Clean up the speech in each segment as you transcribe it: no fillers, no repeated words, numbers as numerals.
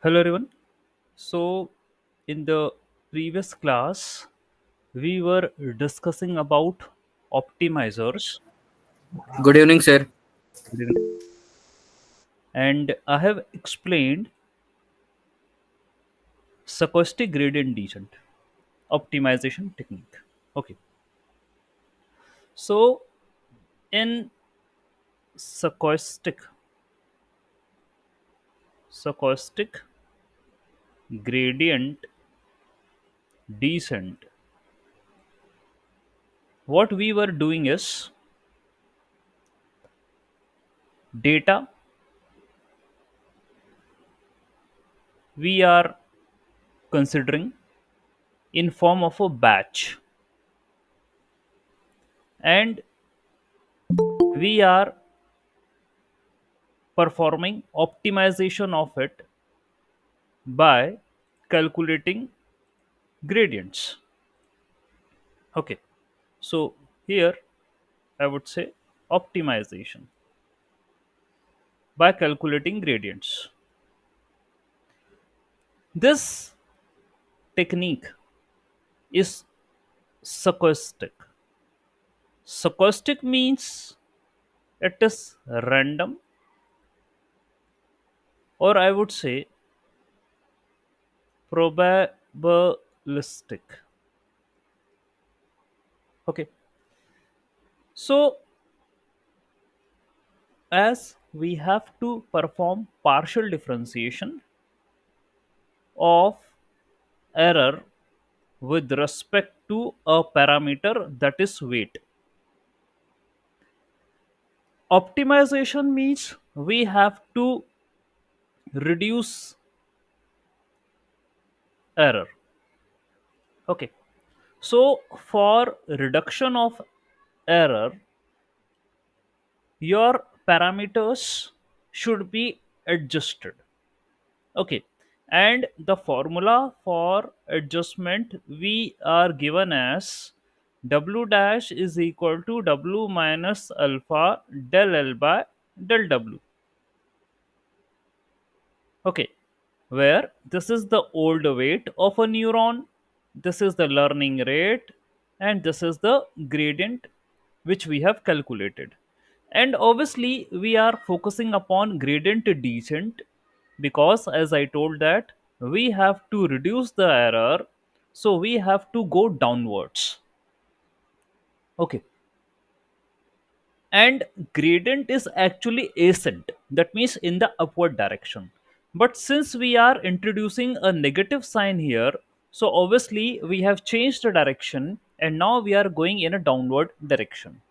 Hello everyone. So in the previous class we were discussing about optimizers Good evening, sir. and I have explained stochastic gradient descent optimization technique. Okay. So in stochastic gradient descent, what we were doing is data we are considering in form of a batch, and we are performing optimization of it by calculating gradients. Okay, so here I would say optimization by calculating gradients. This technique is stochastic. Stochastic means it is random, or I would say probabilistic. Okay, so as we have to perform partial differentiation of error with respect to a parameter, that is weight. Optimization means we have to reduce error. Okay. So for reduction of error, your parameters should be adjusted. Okay. And the formula for adjustment we are given as w dash is equal to w minus alpha del l by del w. Okay, where this is the old weight of a neuron, this is the learning rate, and this is the gradient which we have calculated. And obviously, we are focusing upon gradient descent because, as I told, that we have to reduce the error, so we have to go downwards. Okay, and gradient is actually ascent, that means in the upward direction, but since we are introducing a negative sign here, so obviously we have changed the direction and now we are going in a downward direction.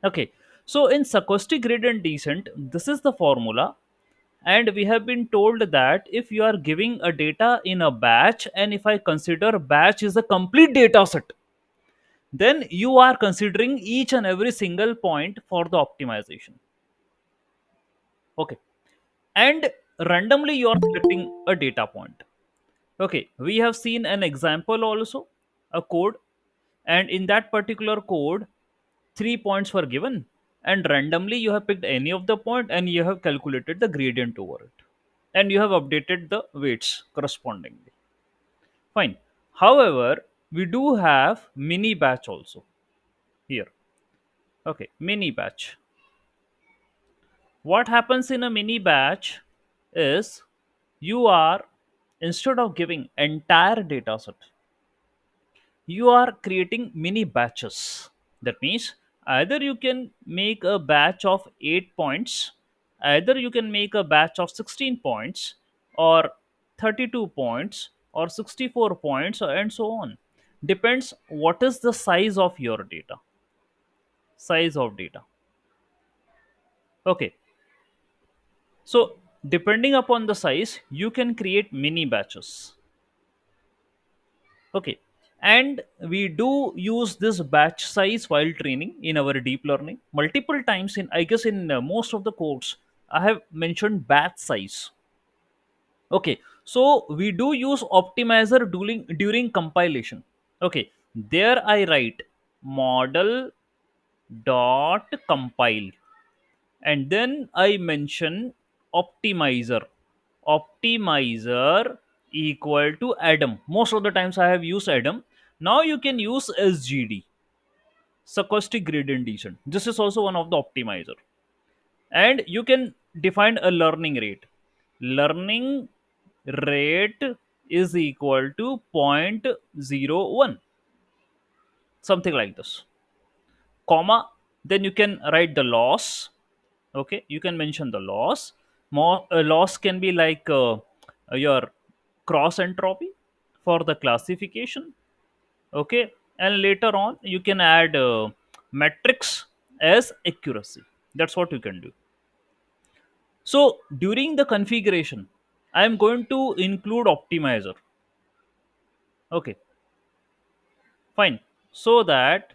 Okay, so in stochastic gradient descent, this is the formula, and we have been told that if you are giving a data in a batch, and if I consider batch is a complete data set, then you are considering each and every single point for the optimization. Okay, and randomly you are selecting a data point. Okay, we have seen an example also, a code, and in that particular code 3 points were given, and randomly you have picked any of the point and you have calculated the gradient over it, and you have updated the weights correspondingly. Fine. However, we do have mini batch also here. Okay, mini batch. What happens in a mini batch is you are, instead of giving entire data set, you are creating mini batches. That means either you can make a batch of 8 points, either you can make a batch of 16 points, or 32 points, or 64 points, and so on. Depends what is the size of your data. Size of data. Okay, so depending upon the size, you can create mini batches. Okay, and we do use this batch size while training in our deep learning multiple times. In, I guess, in most of the codes, I have mentioned batch size. Okay, so we do use optimizer during compilation. Okay, there I write model dot compile, and then I mention optimizer. optimizer equal to Adam. Most of the times I have used Adam. Now you can use SGD, stochastic gradient descent. This is also one of the optimizer. And you can define a learning rate. Learning rate is equal to 0.01, something like this, comma. Then you can write the loss. Okay, you can mention the loss. More loss can be like your cross entropy for the classification. Okay, and later on you can add metrics as accuracy. That's what you can do. So during the configuration, I am going to include optimizer. Okay, fine. So that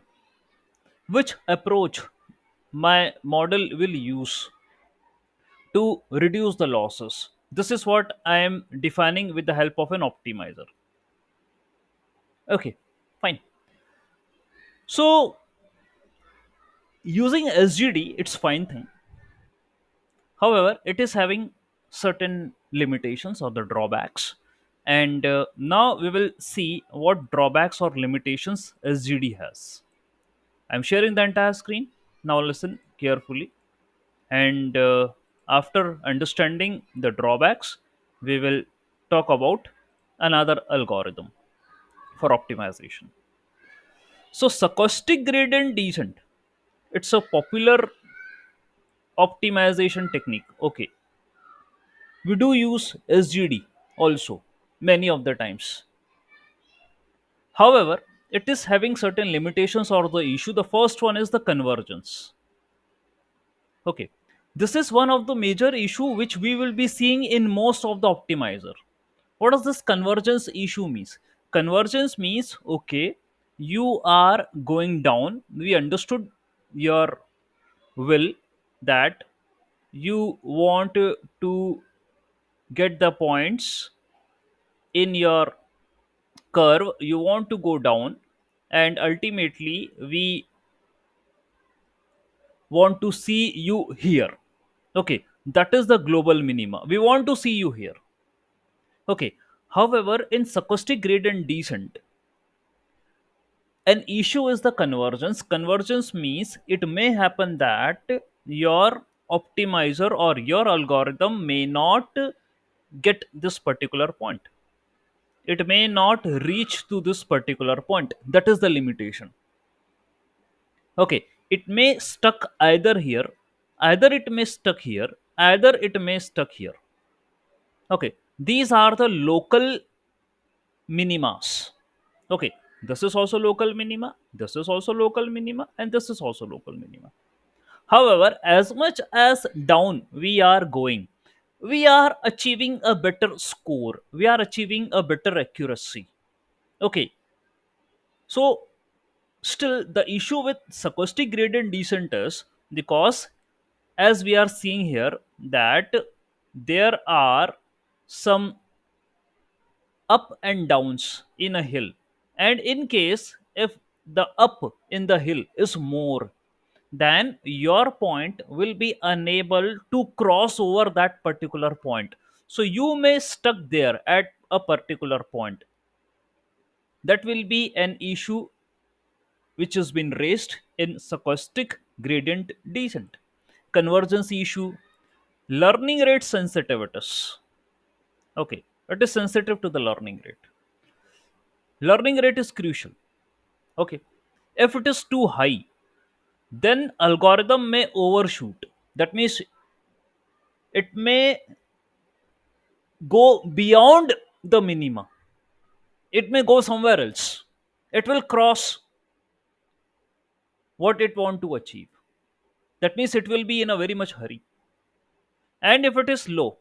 which approach my model will use to reduce the losses. This is what I am defining with the help of an optimizer. Okay, fine. So using SGD, it's fine thing. However, it is having certain limitations or the drawbacks. And now we will see what drawbacks or limitations SGD has. I'm sharing the entire screen. Now listen carefully. And after understanding the drawbacks, we will talk about another algorithm for optimization. So, stochastic gradient descent, it's a popular optimization technique. Okay, we do use SGD also many of the times. However, it is having certain limitations or the issue. The first one is the convergence. Okay, this is one of the major issue which we will be seeing in most of the optimizer. What does this convergence issue means? Convergence means, okay, you are going down. We understood your will, that you want to get the points in your curve, you want to go down, and ultimately we want to see you here. Okay, that is the global minima. We want to see you here. Okay, however, in stochastic gradient descent, an issue is the convergence. Convergence means it may happen that your optimizer or your algorithm may not get this particular point. It may not reach to this particular point. That is the limitation. Okay, it may stuck either here, either it may stuck here, either it may stuck here. Okay, these are the local minimas. Okay, this is also local minima, this is also local minima, and this is also local minima. However, as much as down we are going, we are achieving a better score, we are achieving a better accuracy. Okay, so still the issue with stochastic gradient descent is because, as we are seeing here, that there are some up and downs in a hill, and in case if the up in the hill is more, then your point will be unable to cross over that particular point, so you may stuck there at a particular point. That will be an issue which has been raised in stochastic gradient descent. Convergence issue, learning rate sensitivities. Okay, it is sensitive to the learning rate. Learning rate is crucial. Okay, if it is too high, then algorithm may overshoot. That means it may go beyond the minima, it may go somewhere else, it will cross what it want to achieve. That means it will be in a very much hurry. And if it is low,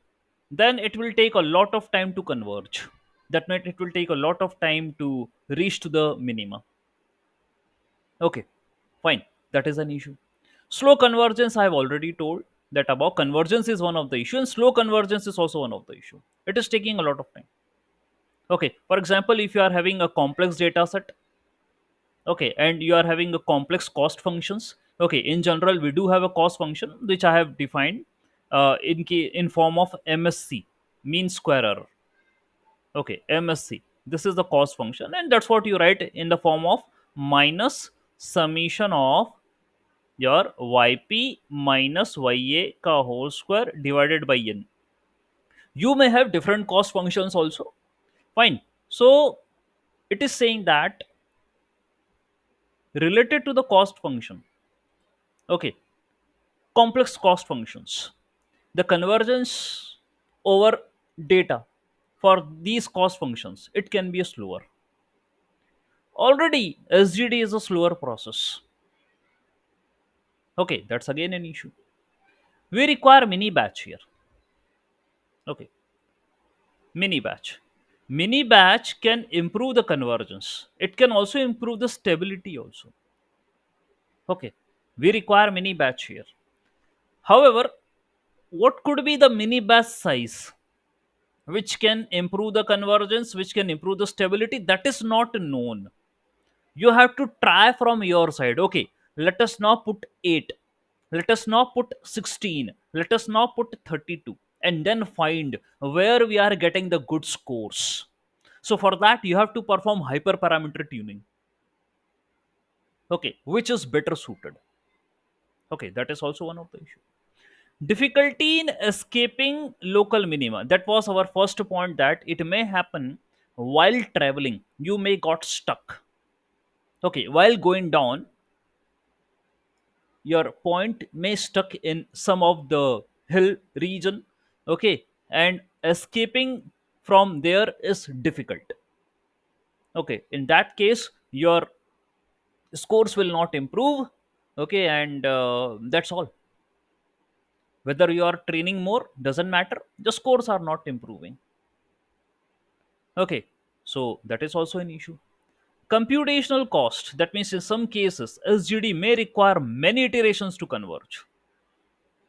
then it will take a lot of time to converge. That means it will take a lot of time to reach to the minima. Okay, fine, that is an issue. Slow convergence, I have already told that about. Convergence is one of the issue, and slow convergence is also one of the issue. It is taking a lot of time. Okay, for example, if you are having a complex data set, okay, and you are having a complex cost functions. Okay, in general we do have a cost function which I have defined in form of MSC, mean square error. Okay, MSC. This is the cost function, and that's what you write in the form of minus summation of your yp minus ya ka whole square divided by n. You may have different cost functions also. Fine. So it is saying that related to the cost function, okay, complex cost functions, the convergence over data for these cost functions, it can be a slower. Already SGD is a slower process. Okay, that's again an issue. We require mini batch here. Okay, mini batch. Mini batch can improve the convergence. It can also improve the stability also. Okay, we require mini batch here. However, what could be the mini batch size which can improve the convergence, which can improve the stability? That is not known. You have to try from your side. Okay, let us now put 8, let us now put 16, let us now put 32, and then find where we are getting the good scores. So for that you have to perform hyperparameter tuning. Okay, which is better suited. Okay, that is also one of the issue. Difficulty in escaping local minima, that was our first point, that it may happen while traveling, you may got stuck. Okay, while going down, your point may stuck in some of the hill region. Okay, and escaping from there is difficult. Okay, in that case your scores will not improve. Okay, and that's all. Whether you are training more doesn't matter, the scores are not improving. Okay, so that is also an issue. Computational cost, that means in some cases SGD may require many iterations to converge.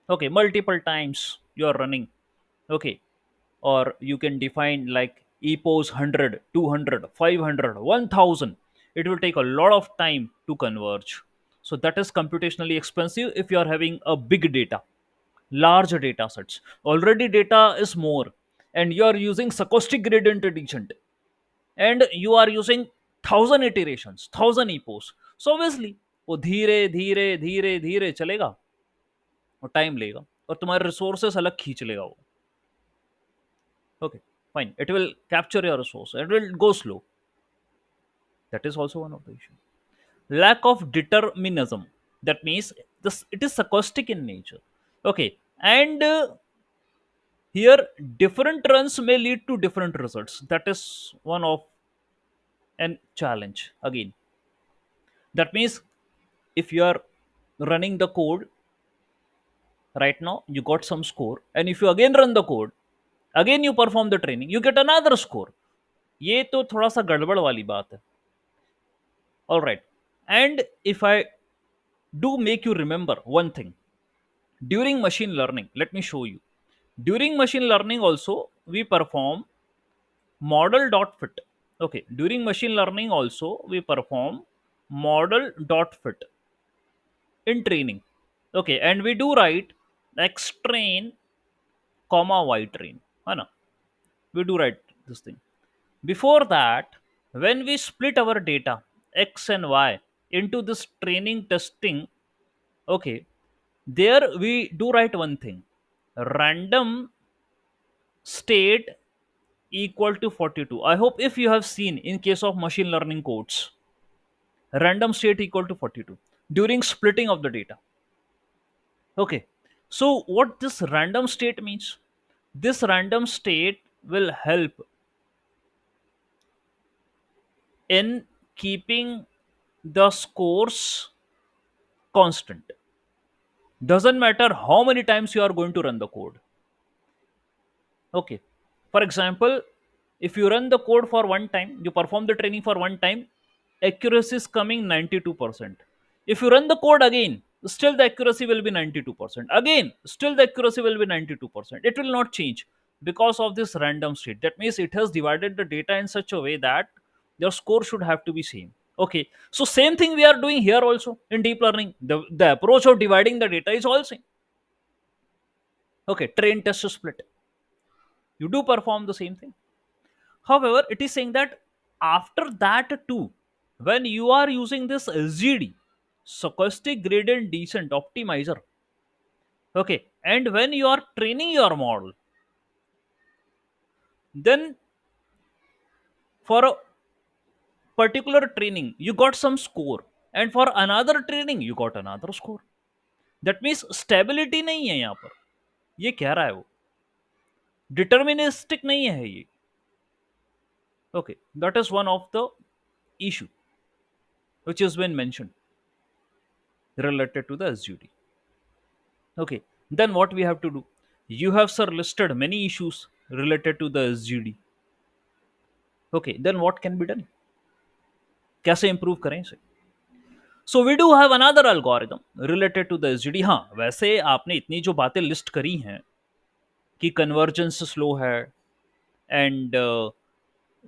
Okay, multiple times you are running. Okay, or you can define like epos 100, 200, 500, 1000. It will take a lot of time to converge. So that is computationally expensive if you are having a big data, large data sets. Already data is more, and you are using stochastic gradient descent, and you are using 1000 iterations, 1000 epos. So obviously वो धीरे धीरे धीरे धीरे चलेगा और time लेगा, और तुम्हारे रिसोर्सेस अलग खींच लेगा वो. Okay, fine, it will capture your resource, it will go slow. That is also one of the issue. Lack of determinism, that means this, it is stochastic in nature. Okay, and here different runs may lead to different results. That is one of an challenge again. That means if you are running the code right now, you got some score, and if you again run the code, again you perform the training, you get another score. ये तो थोड़ा सा गड़बड़ वाली बात है. All right, and if I do make you remember one thing, during machine learning, let me show you. During machine learning also we perform model dot fit. Okay, during machine learning also we perform model dot fit in training. Okay, and we do write x train comma y train, है ना? We do write this thing. Before that, when we split our data x and y into this training testing, okay, there we do write one thing: random state equal to 42. I hope if you have seen in case of machine learning codes, random state equal to 42 during splitting of the data. Okay, so what this random state means? This random state will help in keeping the scores constant. Doesn't matter how many times you are going to run the code. Okay, for example, if you run the code for one time, you perform the training for one time, accuracy is coming 92%. If you run the code again, still the accuracy will be 92%. Again, still the accuracy will be 92%. It will not change because of this random state. That means it has divided the data in such a way that your score should have to be same. Okay, so same thing we are doing here also in deep learning. The approach of dividing the data is all same. Okay, train test split. You do perform the same thing. However, it is saying that after that too, when you are using this SGD, stochastic gradient descent optimizer, okay, and when you are training your model, then for a particular training you got some score, and for another training you got another score. That means stability नहीं है यहाँ पर, ये कह रहा है वो, deterministic नहीं है ये. Okay, that is one of the issue which has been mentioned related to the SGD. Okay, then what we have to do? You have, sir, listed many issues related to the SGD. Okay, then what can be done? कैसे improve करें इसे? So we do have another algorithm related to the SGD. हाँ, वैसे आपने इतनी जो बातें list करी हैं कि कन्वर्जेंस स्लो है, एंड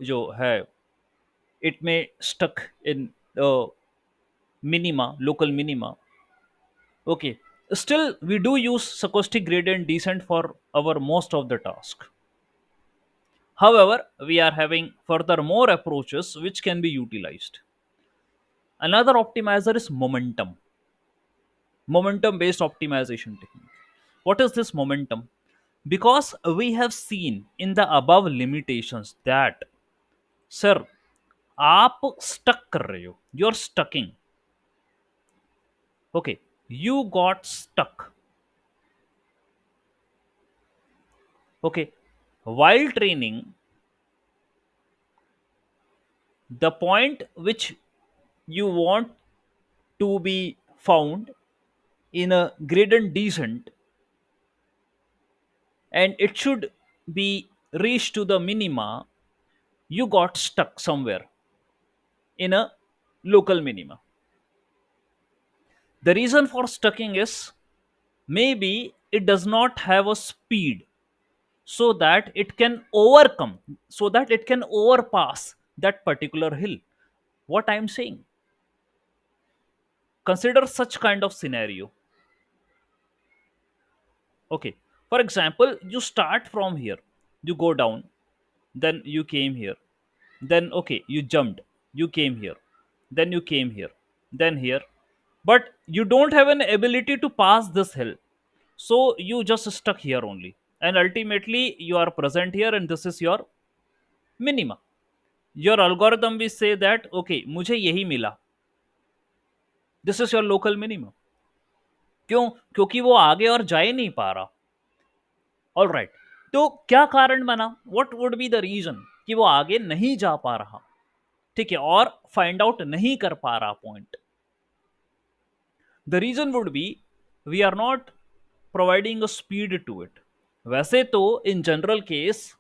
जो है इट में stuck in minima, local minima. Okay. Still, we do use stochastic gradient descent for our most of the task. However, we are having further more approaches which can be utilized. Another optimizer is momentum based optimization technique. What is this momentum? Because we have seen in the above limitations that, sir, आप stuck कर रहे हो, you're stucking. Okay, you got stuck. Okay, while training, the point which you want to be found in a gradient descent, and it should be reached to the minima, you got stuck somewhere in a local minima. The reason for stucking is maybe it does not have a speed so that it can overcome, so that it can overpass that particular hill. What I am saying, consider such kind of scenario. Okay, for example, you start from here, you go down, then you came here, then okay, you jumped, you came here, then you came here, then here, but you don't have an ability to pass this hill, so you just stuck here only, and ultimately you are present here, and this is your minima. Your algorithm will say that okay, मुझे यही मिला, this is your local minimum. क्यों? क्योंकि वो आगे और जा ही नहीं पा रहा. ऑल राइट, तो क्या कारण बना, what would be the reason कि वो आगे नहीं जा पा रहा, ठीक है, और फाइंड आउट नहीं कर पा रहा point. The reason would be we are not providing a speed to it. वैसे तो in general case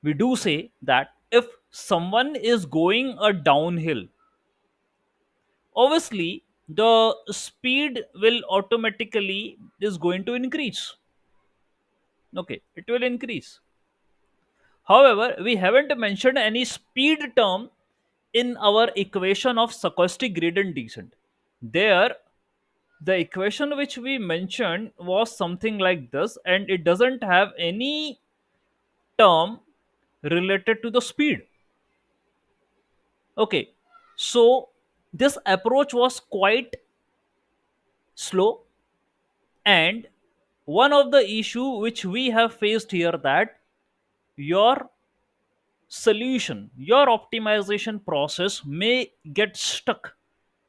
we do say that if someone is going a downhill, obviously the speed will automatically is going to increase. Okay, it will increase. However, we haven't mentioned any speed term in our equation of stochastic gradient descent. There, the equation which we mentioned was something like this, and it doesn't have any term related to the speed. Okay, so this approach was quite slow, and one of the issue which we have faced here, that your solution, your optimization process may get stuck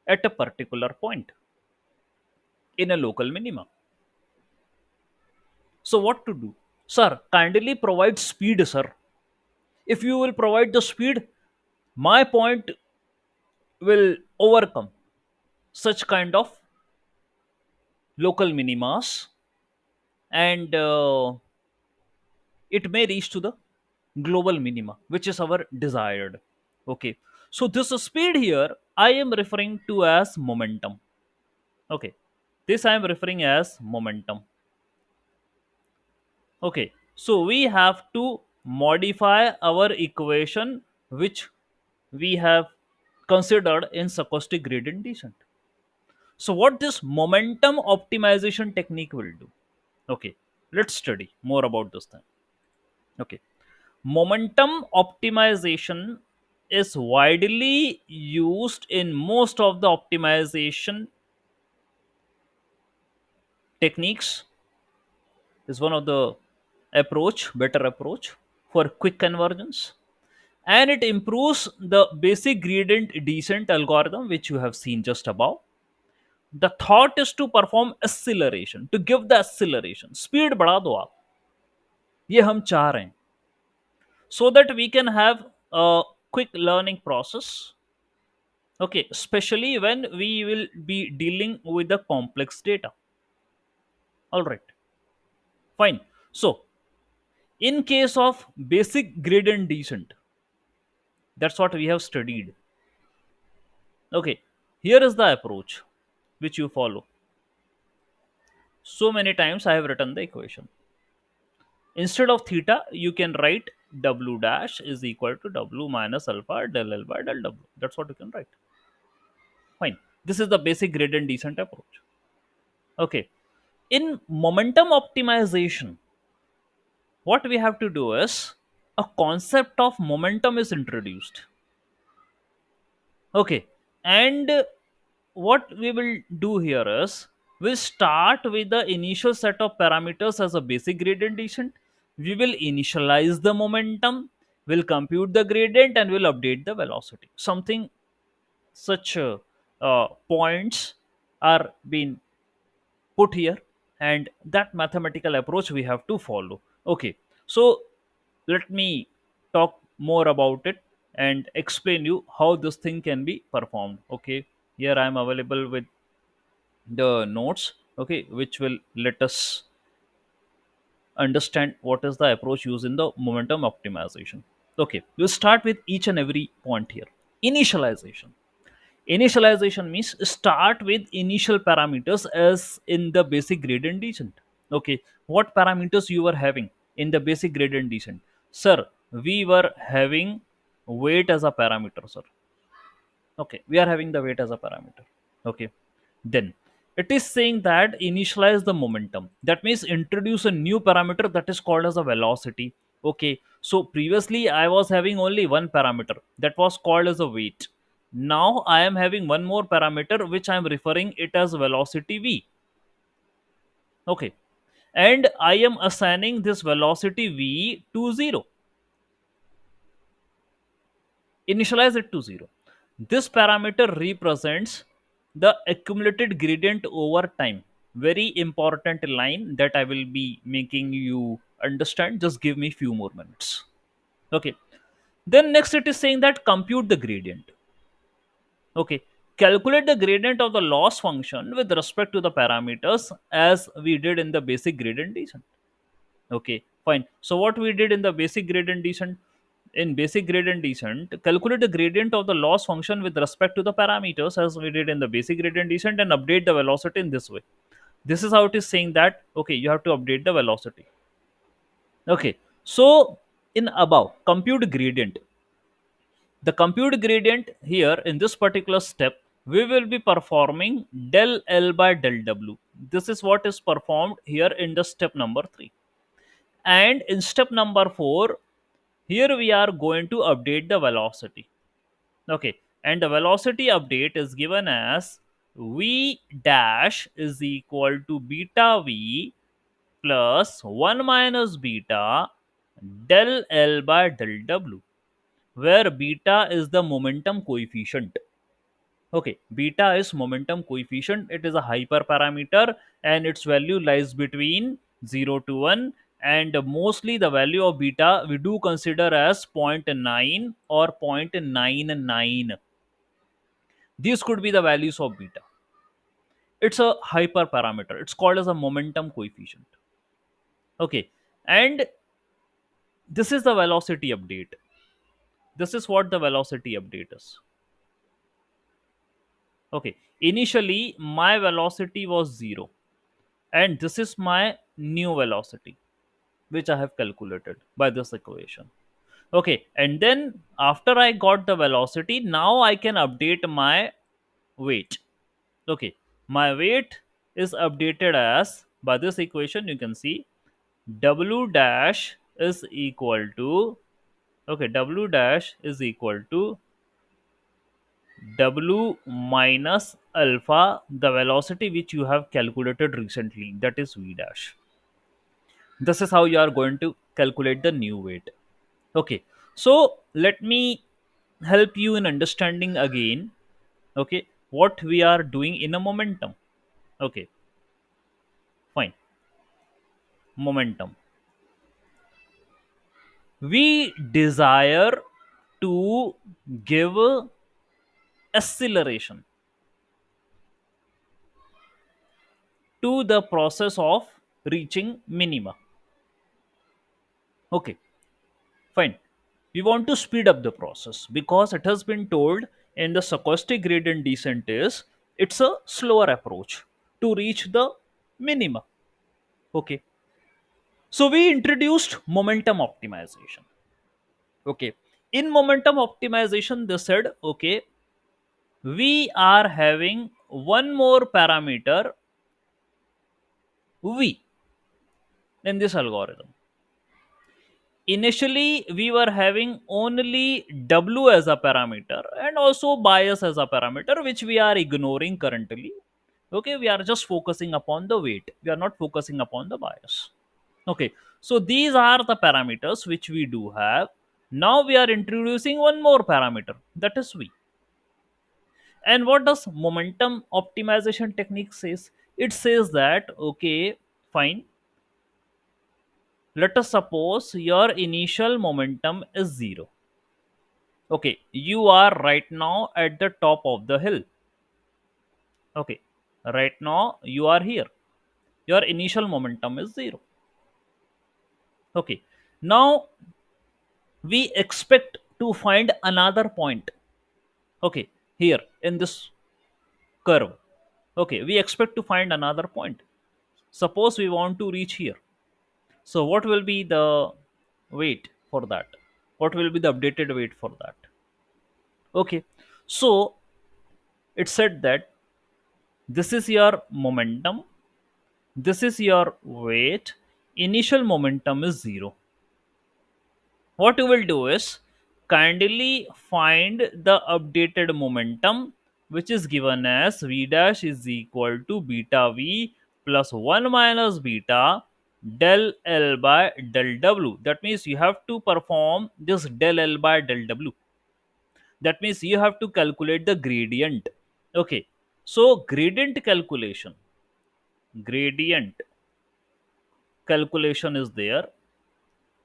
at a particular point in a local minima. So what to do? Sir, kindly provide speed, sir. If you will provide the speed, my point will overcome such kind of local minimas, and it may reach to the global minima, which is our desired. Okay. So this speed here, I am referring to as momentum. Okay. This I am referring as momentum. Okay. So we have to modify our equation which we have considered in stochastic gradient descent. So what this momentum optimization technique will do? Okay. Let's study more about this thing. Okay. Momentum optimization is widely used in most of the optimization techniques. Is one of the better approach for quick convergence, and it improves the basic gradient descent algorithm which you have seen just above. The thought is to perform acceleration, to give the acceleration, speed बढ़ा दो आप, ये हम चाह रहे हैं, so that we can have a quick learning process. Okay, especially when we will be dealing with the complex data. All right, fine. So in case of basic gradient descent, that's what we have studied. Okay, here is the approach which you follow. So many times I have written the equation. Instead of theta, you can write w dash is equal to w minus alpha del L by del w. That's what you can write. Fine. This is the basic gradient descent approach. Okay. In momentum optimization, what we have to do is a concept of momentum is introduced. Okay. And what we will do here is we'll start with the initial set of parameters as a basic gradient descent. We will initialize the momentum, we'll compute the gradient, and we'll update the velocity. Something such points are being put here, and that mathematical approach we have to follow. Okay, so let me talk more about it and explain you how this thing can be performed. Okay, here I am available with the notes, okay, which will let us understand what is the approach used in the momentum optimization. Okay, we'll start with each and every point here. Initialization. Initialization means start with initial parameters as in the basic gradient descent. Okay, what parameters you were having in the basic gradient descent? Sir, we were having weight as a parameter, sir. Okay, we are having the weight as a parameter. Okay, then it is saying that initialize the momentum. That means introduce a new parameter that is called as a velocity. Okay, so previously I was having only one parameter that was called as a weight. Now I am having one more parameter which I am referring it as velocity v. Okay, and I am assigning this velocity v to 0. Initialize it to 0. This parameter represents the accumulated gradient over time. Very important line that I will be making you understand. Just give me few more minutes. Okay. Then next it is saying that compute the gradient. Okay. Calculate the gradient of the loss function with respect to the parameters as we did in the basic gradient descent. Okay, fine. So what we did in the basic gradient descent, in basic gradient descent, calculate the gradient of the loss function with respect to the parameters as we did in the basic gradient descent and update the velocity in this way. This is how it is saying that, okay, you have to update the velocity. Okay, so in above, compute gradient. The compute gradient here in this particular step, we will be performing del L by del W. This is what is performed here in the step number 3. And in step number 4, here we are going to update the velocity. Okay, and the velocity update is given as v dash is equal to beta v plus 1 minus beta del L by del W, where beta is the momentum coefficient. Okay, beta is momentum coefficient. It is a hyperparameter and its value lies between 0 to 1. And mostly the value of beta we do consider as zero point 0.9 or 0.99. These could be the values of beta. It's a hyperparameter. It's called as a momentum coefficient. Okay, and this is the velocity update. This is what the velocity update is. Okay, initially my velocity was 0, and this is my new velocity which I have calculated by this equation. Okay, and then after I got the velocity, now I can update my weight. Okay, my weight is updated as by this equation. You can see W dash is equal to, okay, W dash is equal to W minus alpha, the velocity which you have calculated recently, that is V dash. This is how you are going to calculate the new weight. Okay, so let me help you in understanding again, okay, what we are doing in a momentum. Okay, fine. Momentum, we desire to give acceleration to the process of reaching minima. Okay, fine. We want to speed up the process because it has been told in the stochastic gradient descent is it's a slower approach to reach the minima. Okay, so we introduced momentum optimization. Okay, in momentum optimization, they said, okay, we are having one more parameter v in this algorithm. Initially we were having only w as a parameter and also bias as a parameter, which we are ignoring currently. Okay, we are just focusing upon the weight, we are not focusing upon the bias. Okay, so these are the parameters which we do have. Now we are introducing one more parameter, that is v. And what does momentum optimization technique says? It says that, okay, fine, let us suppose your initial momentum is 0. Okay, you are right now at the top of the hill. Okay, right now you are here, your initial momentum is 0. Okay, now we expect to find another point. Okay, here in this curve. Okay, we expect to find another point. Suppose we want to reach here. So what will be the weight for that? What will be the updated weight for that? Okay, so it said that this is your momentum, this is your weight, initial momentum is 0. What you will do is kindly find the updated momentum, which is given as v dash is equal to beta v plus 1 minus beta del L by del W. That means you have to perform this del L by del W. That means you have to calculate the gradient. Okay, so gradient calculation is there,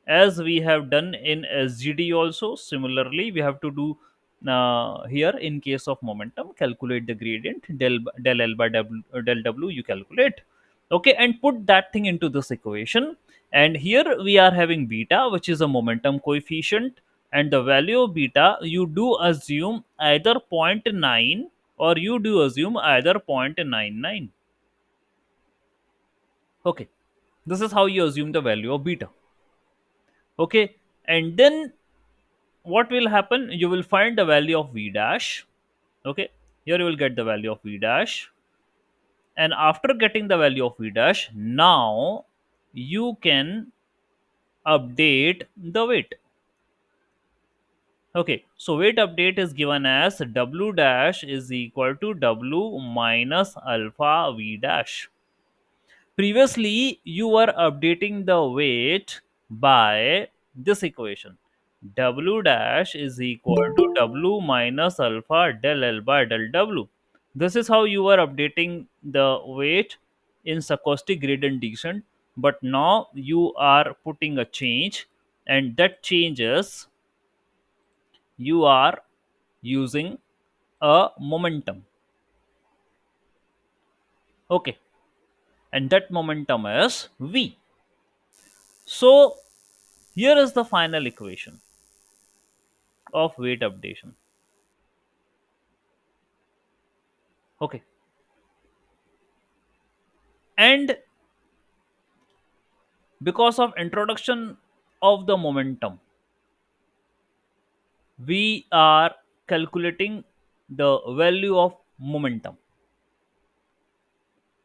as we have done in SGD also. Similarly, we have to do here in case of momentum, calculate the gradient del L by del W, you calculate. Okay, and put that thing into this equation. And here we are having beta, which is a momentum coefficient, and the value of beta you do assume either zero point 0.9 or you do assume either 0.99. Okay, this is how you assume the value of beta. Okay, and then what will happen, you will find the value of v dash. Okay, here you will get the value of v dash, and after getting the value of v dash, now you can update the weight. Okay, so weight update is given as w dash is equal to w minus alpha v dash. Previously, you were updating the weight by this equation. W dash is equal to W minus alpha del L by del W. This is how you are updating the weight in stochastic gradient descent. But now you are putting a change, and that changes, you are using a momentum. Okay, and that momentum is V. So here is the final equation of weight updation. Okay, and because of introduction of the momentum, we are calculating the value of momentum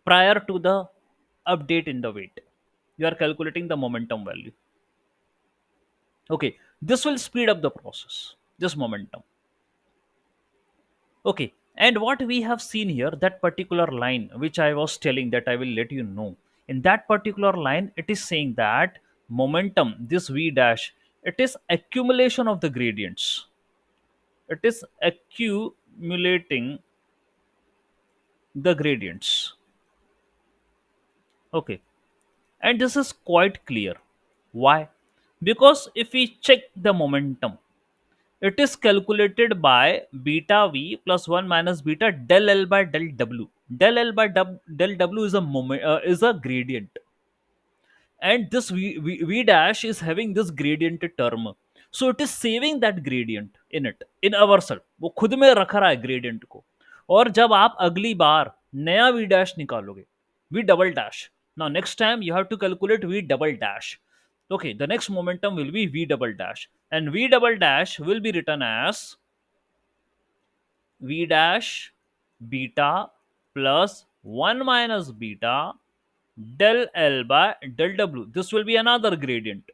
prior to the update in the weight. You are calculating the momentum value. Okay, this will speed up the process, this momentum. Okay, and what we have seen here, that particular line which I was telling that I will let you know, in that particular line, it is saying that momentum, this v dash, it is accumulation of the gradients. It is accumulating the gradients. Okay, and this is quite clear. Why? Because if we check the momentum, it is calculated by beta v plus 1 minus beta del L by del W. Del L by del W is a is a gradient, and this v dash is having this gradient term. So it is saving that gradient in it, in ourself. वो खुद में रख रहा है gradient को. और जब आप अगली बार नया v dash निकालोगे, v double dash. Now next time you have to calculate v double dash. Okay, the next momentum will be v double dash, and v double dash will be written as v dash beta plus 1 minus beta del L by del W. This will be another gradient.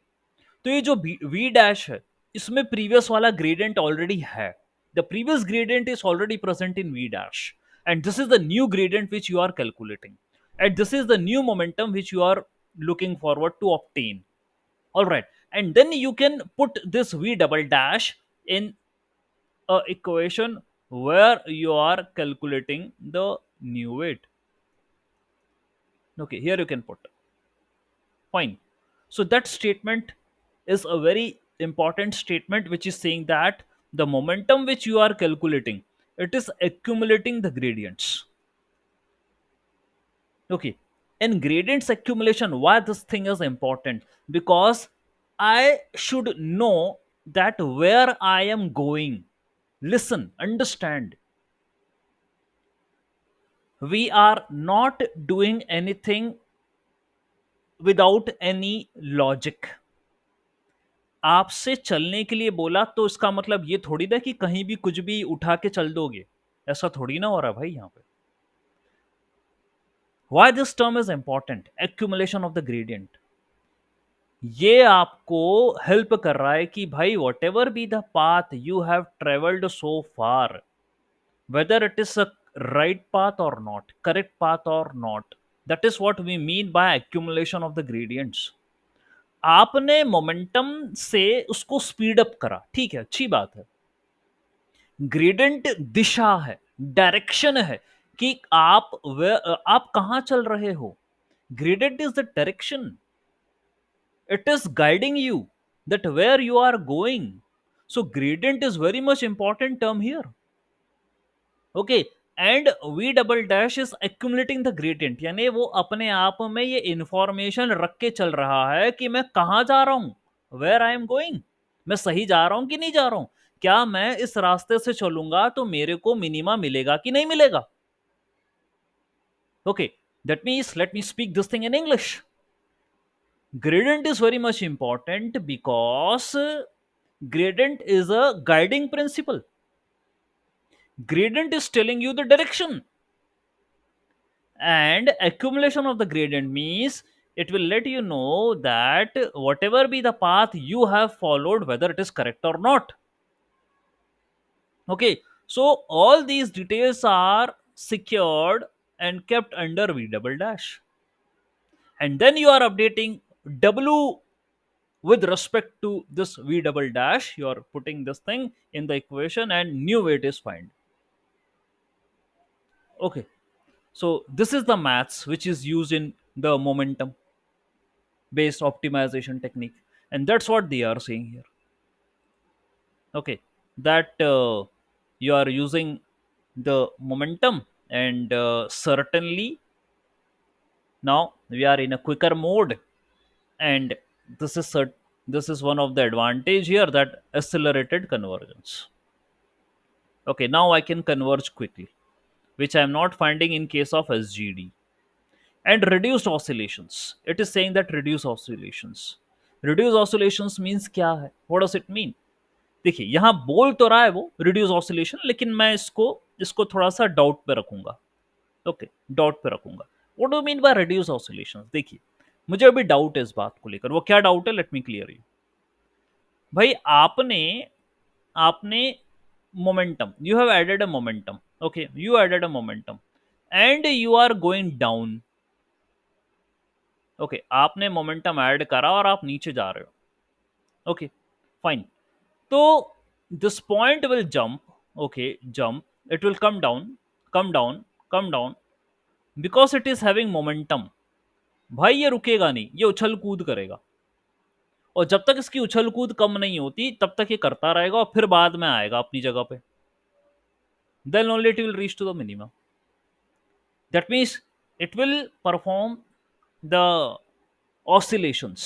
तो ये जो v dash है, इसमें previous वाला gradient already है. The previous gradient is already present in v dash, and this is the new gradient which you are calculating, and this is the new momentum which you are looking forward to obtain. All right, and then you can put this v double dash in a equation where you are calculating the new weight. Okay, here you can put. Fine. So that statement is a very important statement which is saying that the momentum which you are calculating, it is accumulating the gradients. Okay. In gradients accumulation, why this thing is important? Because I should know that where I am going. Listen, understand. We are not doing anything without any logic. आपसे चलने के लिए बोला तो इसका मतलब ये थोड़ी ना कि कहीं भी कुछ भी उठा के चल दोगे. ऐसा थोड़ी ना हो रहा भाई यहाँ पे. Why this term is important? Accumulation of the gradient. ये आपको हेल्प कर रहा है कि भाई what ever be the path you have travelled so far, whether it is a right path or not, correct path or not, that is what we mean by accumulation of the gradients. आपने momentum से उसको speed up करा, ठीक है, अच्छी बात है. Gradient दिशा है, डायरेक्शन है कि आप कहां चल रहे हो. Gradient is the direction. It is guiding you that where you are going. So gradient is very much important term here. Okay, and v double dash is accumulating the gradient, यानी वो अपने आप में ये इंफॉर्मेशन रख के चल रहा है कि मैं कहां जा रहा हूं, वेयर आई एम गोइंग. मैं सही जा रहा हूं कि नहीं जा रहा हूं. क्या मैं इस रास्ते से चलूंगा तो मेरे को मिनिमा मिलेगा कि नहीं मिलेगा. Okay, that means let me speak this thing in English. Gradient is very much important because gradient is a guiding principle. Gradient is telling you the direction, and accumulation of the gradient means it will let you know that whatever be the path you have followed, whether it is correct or not. Okay, so all these details are secured and kept under v double dash, and then you are updating w with respect to this v double dash. You are putting this thing in the equation and new weight is find. Okay, so this is the maths which is used in the momentum based optimization technique, and that's what they are saying here. Okay, that you are using the momentum, and certainly now we are in a quicker mode, and this is this is one of the advantage here, that accelerated convergence. Okay, now I can converge quickly, which I am not finding in case of SGD. And reduced oscillations, it is saying that reduce oscillations. Reduce oscillations means क्या है, what does it mean? देखिए यहां बोल तो रहा है वो reduce oscillation, लेकिन मैं इसको इसको थोड़ा सा डाउट पे रखूंगा. ओके, डाउट पे रखूंगा. What do mean by reduce oscillations? देखिए, मुझे अभी डाउट है इस बात को लेकर। वो क्या डाउट है, लेट मी क्लियर यू। भाई आपने आपने momentum, you have added a momentum, okay, you added a momentum and you are going down. Okay, आपने मोमेंटम ऐड करा और आप नीचे जा रहे हो। Okay, fine. तो this point will jump, okay, jump, it will come down, come down, come down, because it is having momentum. भाई ये रुकेगा नहीं, ये उछल कूद करेगा, और जब तक इसकी उछल कूद कम नहीं होती तब तक ये करता रहेगा, और फिर बाद में आएगा अपनी जगह पे। Then only it will reach to the minimum. That means it will perform the oscillations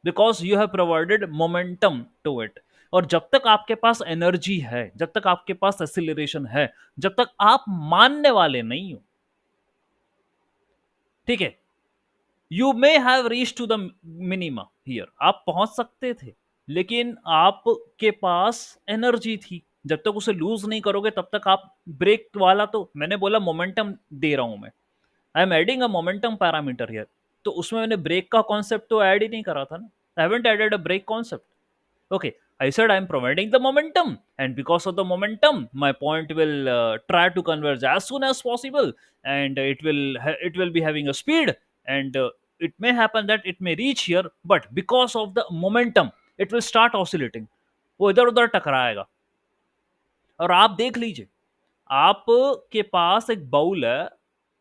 because you have provided momentum to it। और जब तक आपके पास एनर्जी है, जब तक आपके पास एक्सिलरेशन है, जब तक आप मानने वाले नहीं हो, ठीक है, you may have reach to the minima here, आप पहुंच सकते थे, लेकिन आपके पास एनर्जी थी। जब तक उसे लूज नहीं करोगे तब तक आप ब्रेक वाला, तो मैंने बोला मोमेंटम दे रहा हूं मैं, I am adding a momentum parameter here. तो उसमें मैंने ब्रेक का कॉन्सेप्ट तो ऐड ही नहीं करा था ना, I haven't added a brake concept. Okay, I said I'm providing the momentum, and because of the momentum, my point will try to converge as soon as possible, and it will be having a speed, and it may happen that it may reach here, but because of the momentum, it will start oscillating. वो इधर उधर टकराएगा। और आप देख लीजिए, आपके पास एक bowl है,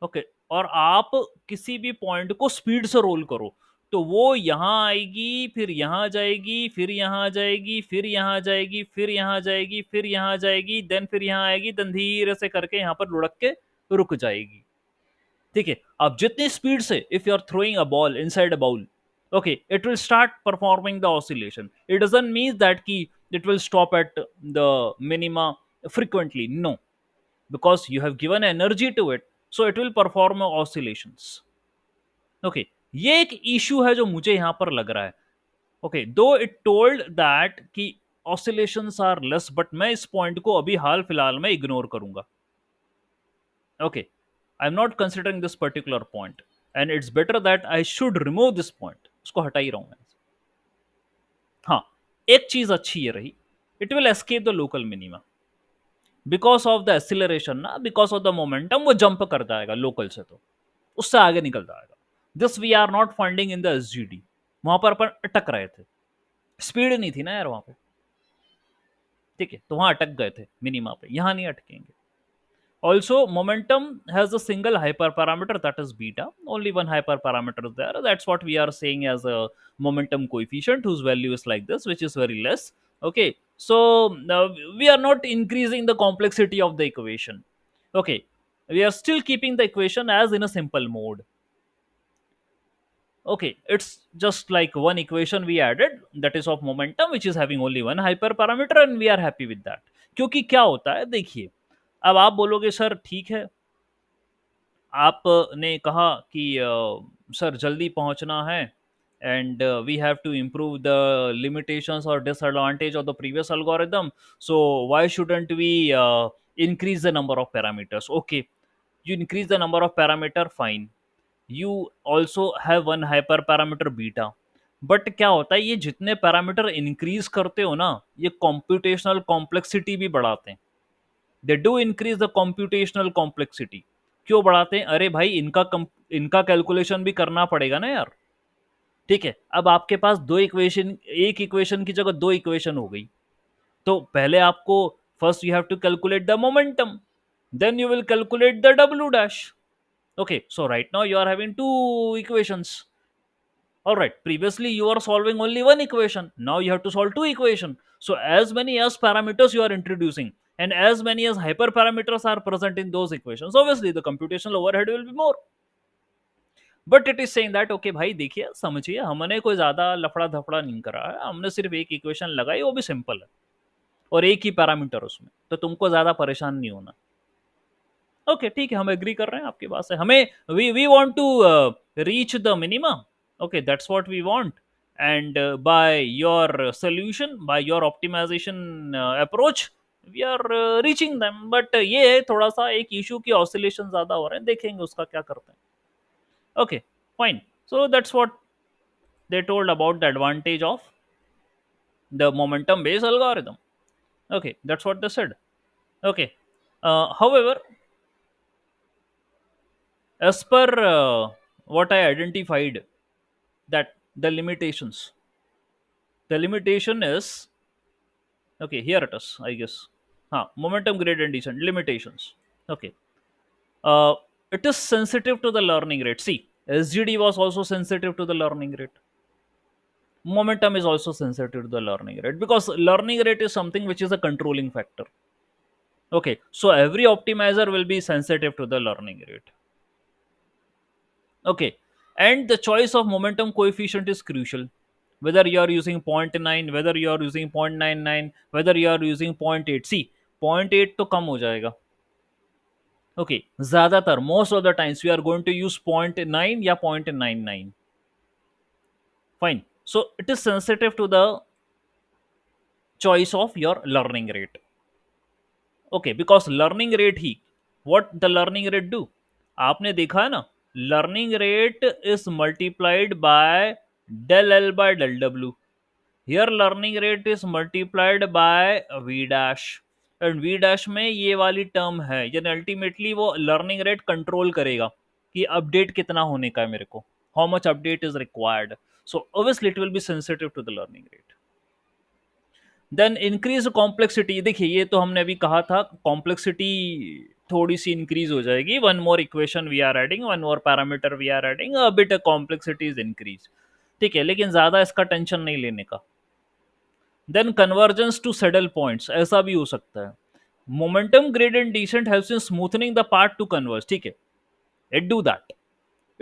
ओके, और आप किसी भी पॉइंट को स्पीड से रोल करो, तो वो यहां आएगी, फिर यहां जाएगी, फिर यहां जाएगी, फिर यहां जाएगी, फिर यहां जाएगी, फिर यहां जाएगी, देन फिर यहां आएगी, देन धीरे से करके यहां पर लुढ़क के रुक जाएगी। ठीक है, अब जितनी स्पीड से, if you are throwing a ball inside a bowl, okay, it will start performing the oscillation. It doesn't mean that ki it will stop at the minima frequently, no, because you have given energy to it, so it will perform oscillations। okay, ये एक issue है जो मुझे यहां पर लग रहा है। okay, though it told that कि oscillations are less, but मैं इस पॉइंट को अभी हाल फिलहाल में इग्नोर करूंगा। okay, I'm not considering this particular point, and it's better that I should remove this point, उसको हटा ही रहा हूं मैं। हाँ, एक चीज अच्छी ये रही, it will escape the local minima because of the acceleration ना, बिकॉज ऑफ द मोमेंटम, वो जंप कर जाएगा लोकल से, तो उससे आगे निकल जाएगा। This we are not finding in the SGD. वहां पर अपन अटक रहे थे, स्पीड नहीं थी ना यार वहां पे, ठीक है, तो वहां अटक गए थे मिनिमा पे, यहां नहीं अटकेंगे। Also, momentum has a single hyperparameter, that is beta. Only one hyperparameter is there. That's what we are saying as a momentum coefficient, whose value is like this, which is very less. Okay, so now we are not increasing the complexity of the equation. Okay, we are still keeping the equation as in a simple mode. Okay, it's just like one equation we added, that is of momentum, which is having only one hyperparameter, and we are happy with that। क्योंकि क्या होता है देखिए, अब आप बोलोगे sir ठीक है, आपने कहा कि सर जल्दी पहुंचना है, and we have to improve the limitations or disadvantage of the previous algorithm, so why shouldn't we increase the number of parameters? Okay, you increase the number of parameter, fine, you also have one hyper parameter beta, but क्या होता है, ये जितने parameter increase करते हो ना, ये computational complexity भी बढ़ाते हैं। They do increase the computational complexity. क्यों बढ़ाते हैं? अरे भाई इनका कैलकुलेशन भी करना पड़ेगा ना यार। ठीक है, अब आपके पास दो इक्वेशन, एक इक्वेशन की जगह दो इक्वेशन हो गई, तो पहले आपको first you have to calculate the momentum, then you will calculate the W dash. Okay, so right now you are having two equations. all right, previously you are solving only one equation, now you have to solve two equation, so as many as parameters you are introducing, and as many as hyperparameters are present in those equations, obviously the computational overhead will be more। But it is saying that okay भाई देखिए समझिए, हमने कोई ज्यादा लफड़ा धफड़ा नहीं करा है, हमने सिर्फ एक इक्वेशन लगाई, वो भी सिंपल है, और एक ही पैरामीटर उसमें, तो तुमको ज्यादा परेशान नहीं होना। ओके ठीक है, हम एग्री कर रहे हैं आपकी बात से, हमें we want to reach the minima. Okay, that's what we want, and by your solution, by your optimization approach, we are reaching them. But ये है थोड़ा सा एक इशू की ऑसिलेशन ज्यादा हो रहे हैं, देखेंगे उसका क्या करते हैं। Okay, fine, so that's what They told about the advantage of the momentum based algorithm. Okay, that's what they said. Okay. However, as per what I identified, that the limitation is, okay, here it is, I guess. Momentum gradient descent limitations. Okay. uh, it is sensitive to the learning rate. See, SGD was also sensitive to the learning rate. Momentum is also sensitive to the learning rate, because learning rate is something which is a controlling factor. Okay, so every optimizer will be sensitive to the learning rate. Okay, and the choice of momentum coefficient is crucial. Whether you are using zero point 0.9, whether you are using 0.99, whether you are using zero point 0.8. See, 0.8 तो कम हो जाएगा. Okay, ज़्यादातर most of the times we are going to use 0.9 या 0.99. Fine. So it is sensitive to the choice of your learning rate. Okay, because learning rate he, what the learning rate do, आपने देखा है ना, learning rate is multiplied by del L by del W. Here learning rate is multiplied by V dash, and V dash में ये वाली term है, यानी ultimately वो लर्निंग रेट कंट्रोल करेगा कि अपडेट कितना होने का है मेरे को, how much update is required. So obviously it will be sensitive to the learning rate. Then increase complexity. देखिए, ये तो हमने अभी कहा था, कॉम्प्लेक्सिटी थोड़ी सी इंक्रीज हो जाएगी. One more equation we are adding, one more parameter we are adding, a bit complexity is increase. ठीक है, लेकिन ज्यादा इसका टेंशन नहीं लेने का. Then convergence to saddle points, ऐसा भी हो सकता है. Momentum gradient descent helps in smoothening the path to converge. ठीक है, it do that.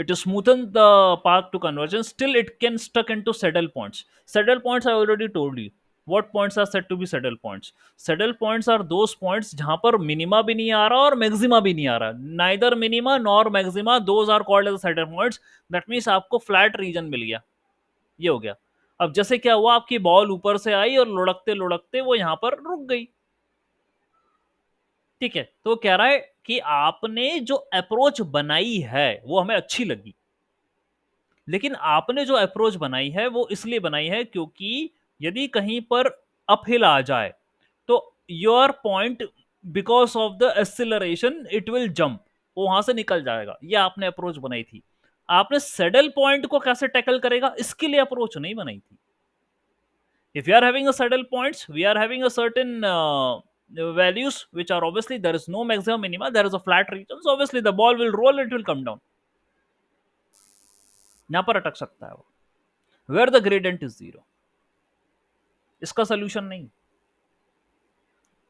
It smoothen the path to convergence. Still, it can stuck into saddle points. Saddle points I already told you. What points are said to be saddle points? Saddle points are those points जहां पर minima भी नहीं आ रहा और maxima भी नहीं आ रहा. Neither minima nor maxima, those are called as saddle points. That means आपको flat region मिल गया. ये हो गया. अब जैसे क्या हुआ, आपकी बॉल ऊपर से आई और लुढ़कते लुढ़कते वो यहां पर रुक गई. ठीक है, तो कह रहा है कि आपने जो अप्रोच बनाई है वो हमें अच्छी लगी, लेकिन आपने जो अप्रोच बनाई है वो इसलिए बनाई है क्योंकि यदि कहीं पर अपहिल आ जाए तो your point, because of the acceleration it will jump, वो वहां से निकल जाएगा. ये आपने अप्रोच बनाई थी. आपने सेडल पॉइंट को कैसे टैकल करेगा इसके लिए अप्रोच नहीं बनाई थी. If you are having a saddle points, we are having a certain values which are, obviously there is no maximum minima, there is a flat region, so obviously the ball will roll, it will come down. यहां पर अटक सकता है वो, where the gradient is zero. इसका solution नहीं.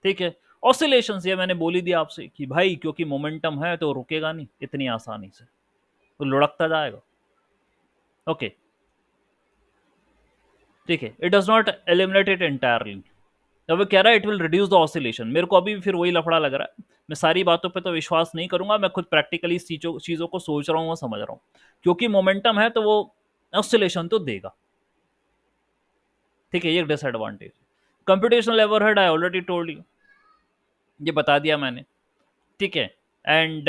ठीक है, ऑसिलेशंस, ये मैंने बोल ही दिया आपसे कि भाई क्योंकि मोमेंटम है तो रुकेगा नहीं इतनी आसानी से, तो लुढ़कता जाएगा. ओके, ठीक है, it does not eliminate it entirely. अब वो कह रहा है it will reduce the oscillation. मेरे को अभी भी फिर वही लफड़ा लग रहा है. मैं सारी बातों पे तो विश्वास नहीं करूंगा, मैं खुद प्रैक्टिकली इस चीज़ों को सोच रहा हूँ, समझ रहा हूँ. क्योंकि मोमेंटम है तो वो ऑसिलेशन तो देगा. ठीक है, ये disadvantage. Computational overhead I already told you, ये बता दिया मैंने. ठीक है, एंड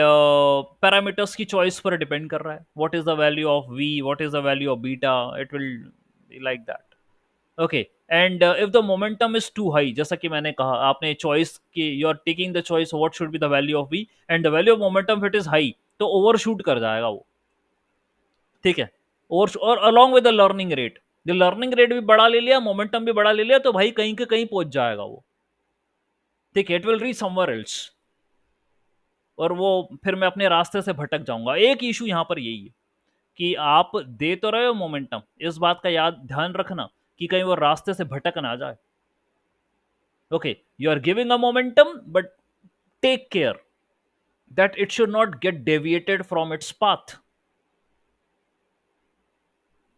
पैरामीटर्स की चॉइस पर डिपेंड कर रहा है. What is the value of V, what is the value of beta, it will be like that. Okay, and if the momentum is too high, जैसा कि मैंने कहा, आपने चॉइस की, you are taking the choice what should be the value of we, and the value of momentum it is high, तो overshoot कर जाएगा वो. ठीक है, और along with the learning rate, the learning rate भी बढ़ा ले लिया, मोमेंटम भी बढ़ा ले लिया, तो भाई कहीं के कहीं पहुंच जाएगा वो. ठीक है, it will reach somewhere else, और वो फिर मैं अपने रास्ते से भटक जाऊंगा. एक इशू यहाँ पर यही है कि आप दे तो रहे हो मोमेंटम, इस बात का याद ध्यान रखना कि कहीं वो रास्ते से भटक ना जाए. Okay, you are giving a momentum, but take care that it should not get deviated from its path.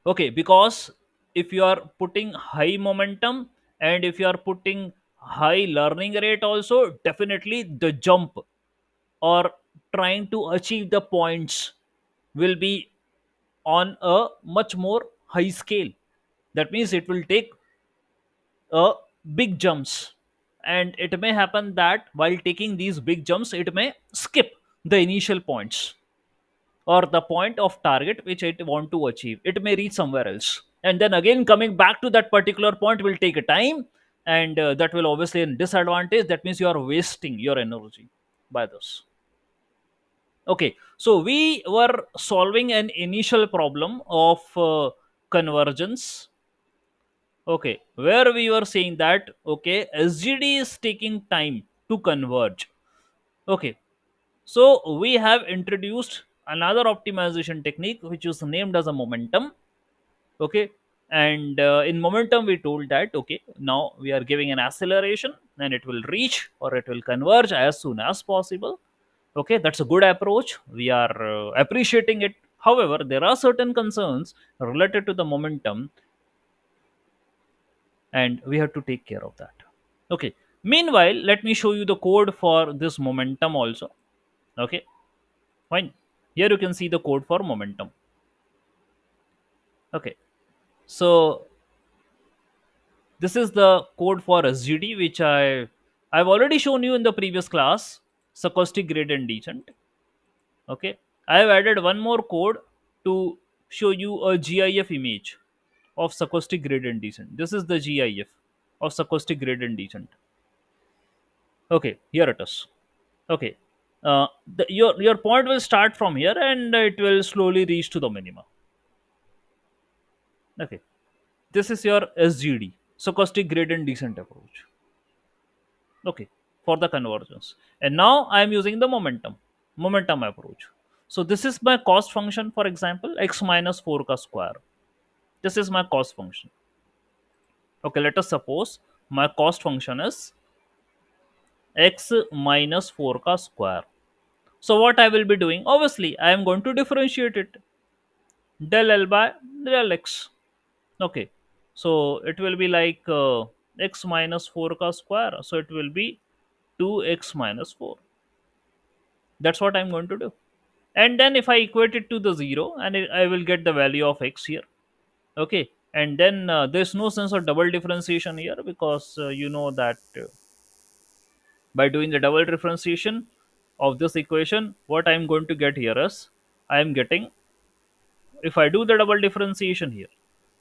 Okay, because if you are putting high momentum and if you are putting high learning rate also, definitely the jump or trying to achieve the points will be on a much more high scale. That means it will take a big jumps, and it may happen that while taking these big jumps it may skip the initial points or the point of target which it want to achieve. It may reach somewhere else. and then again coming back to that particular point will take a time, and that will obviously a disadvantage. That means you are wasting your energy by this. Okay, so we were solving an initial problem of convergence. Okay, where we were saying that okay, SGD is taking time to converge. Okay, so we have introduced another optimization technique which is named as a momentum. Okay, and in momentum we told that okay, now we are giving an acceleration and it will reach or it will converge as soon as possible. Okay, that's a good approach, we are appreciating it. However, there are certain concerns related to the momentum, and we have to take care of that. Okay, meanwhile let me show you the code for this momentum also. Okay, fine. Here you can see the code for momentum. Okay, so this is the code for SGD which I've already shown you in the previous class, stochastic gradient descent. Okay, I have added one more code to show you a GIF image of stochastic gradient descent. This is the GIF of stochastic gradient descent. Okay, here it is. Okay, your point will start from here and it will slowly reach to the minima. Okay, this is your SGD, stochastic gradient descent approach. Okay, for the convergence, and now I am using the momentum approach. So this is my cost function, for example, x minus 4 ka square. This is my cost function. Okay, let us suppose my cost function is x minus 4 ka square. So what I will be doing, obviously I am going to differentiate it, del L by del X. Okay, so it will be like x minus 4 ka square, so it will be 2x minus 4. That's what I'm going to do. And then if I equate it to the 0, and I will get the value of x here. Okay, and then there's no sense of double differentiation here, because you know that by doing the double differentiation of this equation, what I'm going to get here is I'm getting, if I do the double differentiation here,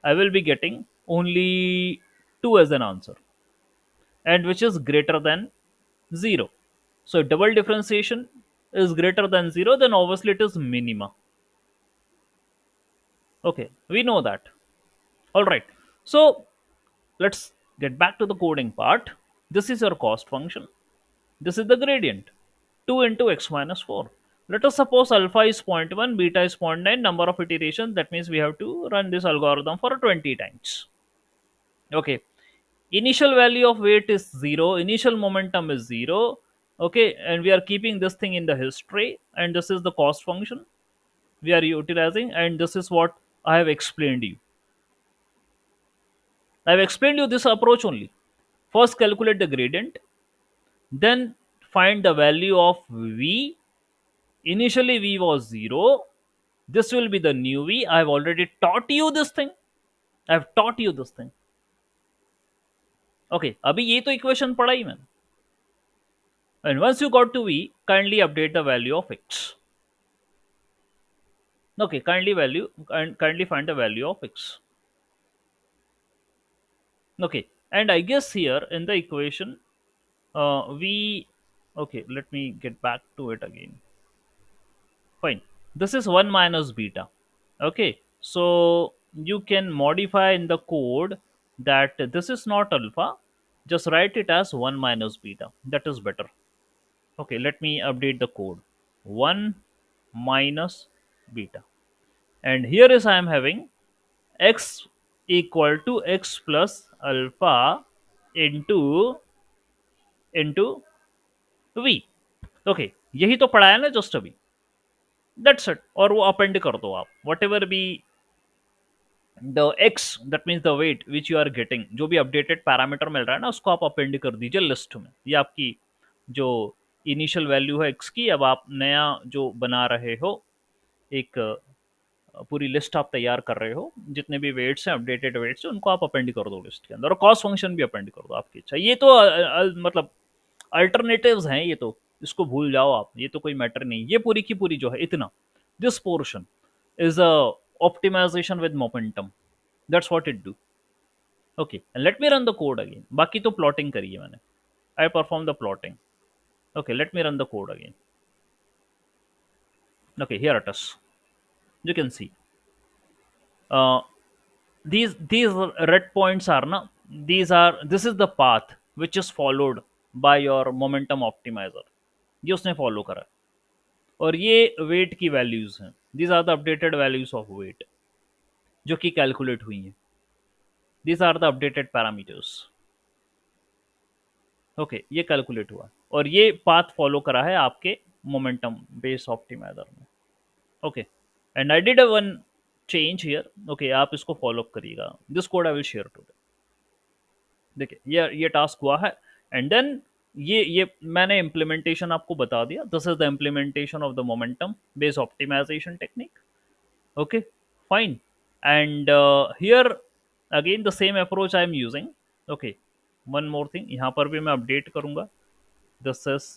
I will be getting only 2 as an answer, and which is greater than 0. So double differentiation is greater than 0, then obviously it is minima. Okay, we know that. All right, so let's get back to the coding part. This is your cost function, this is the gradient, 2 into x minus 4. Let us suppose alpha is 0.1, beta is 0.9, number of iterations, that means we have to run this algorithm for 20 times. Okay, initial value of weight is 0, initial momentum is 0. Okay, and we are keeping this thing in the history, and this is the cost function we are utilizing, and this is what I have explained you. I have explained you this approach only. First calculate the gradient, then find the value of v. Initially v was 0, this will be the new v. I have already taught you this thing. I have taught you this thing. Okay, अभी ये तो equation पढ़ा ही मैंने. And once you got to v, kindly update the value of x. Okay, kindly find the value of x. Okay, and I guess here in the equation, we, okay, let me get back to it again. Fine, this is 1 minus beta. Okay, so you can modify in the code that this is not alpha, just write it as 1 minus beta, that is better. Okay, let me update the code, 1 minus beta, and here is I am having x equal to x plus alpha into v. Okay, यही तो पढ़ा है ना just अभी. That's it. और वो append कर दो आप, whatever be the X, that means the weight which you are getting, जो भी अपडेटेड पैरामीटर मिल रहा है ना उसको आप अपेंड कर दीजिए लिस्ट में. ये आपकी जो इनिशियल वैल्यू है एक्स की, अब आप नया जो बना रहे हो, एक पूरी लिस्ट आप तैयार कर रहे हो, जितने भी वेट्स हैं अपडेटेड वेट्स हैं उनको आप अपेंड कर दो लिस्ट के अंदर, और कॉस्ट फंक्शन भी अपेंड कर दो, आपकी इच्छा. ये तो मतलब अल्टरनेटिव्स हैं, ये तो इसको भूल जाओ आप, ये तो कोई मैटर नहीं. ये पूरी की पूरी जो है इतना, this portion is a optimization with momentum. That's what it do. Okay, let me run the code again. बाकी तो प्लॉटिंग करी है मैंने. I perform the plotting. Okay, let me run the code again. Okay, here it is. You can see uh, these red points are na, these are, this is the path which is followed by your momentum optimizer. ये उसने follow करा है. और ये wait की values हैं. These are the updated values of weight जो कि कैलकुलेट हुई हैं. These are the updated parameters. Okay, ये कैलकुलेट हुआ और ये पाथ फॉलो करा है आपके मोमेंटम बेस ऑप्टिमाइजर में. Okay, and I did a one change here. Okay, आप इसको फॉलो करिएगा. This code I will share today. देखिए, ये टास्क हुआ है. एंड देन ये मैंने इम्प्लीमेंटेशन आपको बता दिया. This is the implementation of the momentum base optimization technique. Okay, fine. And here again the same approach I am using. Okay, one more thing, यहाँ पर भी मैं अपडेट करूँगा. This is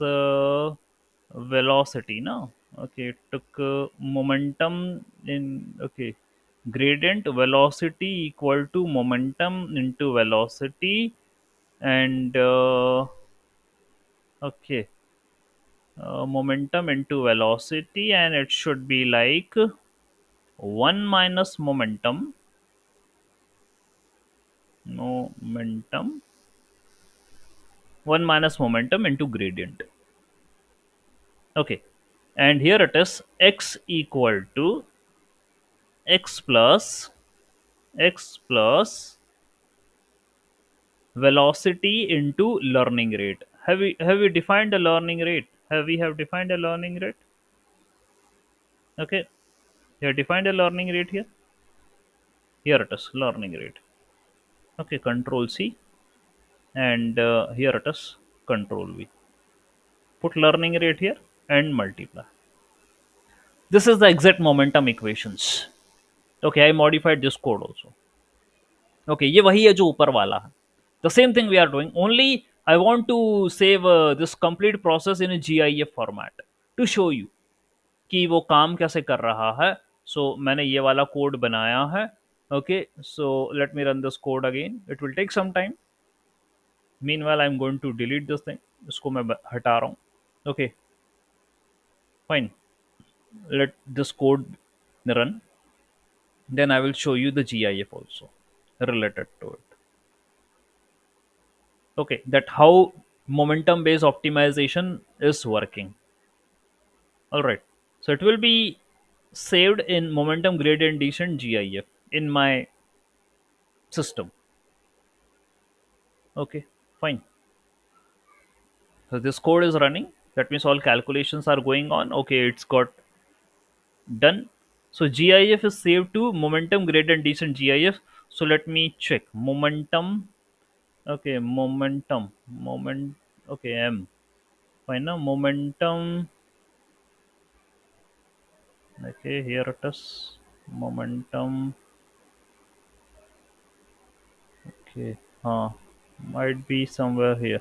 velocity ना. Okay, it took momentum in, okay, gradient velocity equal to momentum into velocity. And okay, momentum into velocity, and it should be like 1 minus momentum 1 minus momentum into gradient. Okay, and here it is x equal to x plus velocity into learning rate. Have we defined a learning rate? Have defined a learning rate? Okay, we have defined a learning rate here. Here it is, learning rate. Okay, control C, and here it is, control V. Put learning rate here and multiply. This is the exact momentum equations. Okay, I modified this code also. Okay, ये वही है जो ऊपर वाला है. The same thing we are doing. Only I want to save this complete process in a GIF format to show you कि वो काम कैसे कर रहा है. So मैंने ये वाला कोड बनाया है. Okay, so let me run this code again. It will take some time. Meanwhile, I'm going to delete this thing. इसको मैं हटा रहा हूँ. Okay, fine. Let this code run. Then I will show you the GIF also related to it. Okay, that how momentum based optimization is working. All right, so it will be saved in momentum gradient descent GIF in my system. Okay, fine. So this code is running. That means all calculations are going on. Okay, it's got done. So GIF is saved to momentum gradient descent GIF. So let me check momentum. Okay, moment. Okay, M. Fine. Now momentum. Okay, here it is. Momentum. Okay. Might be somewhere here.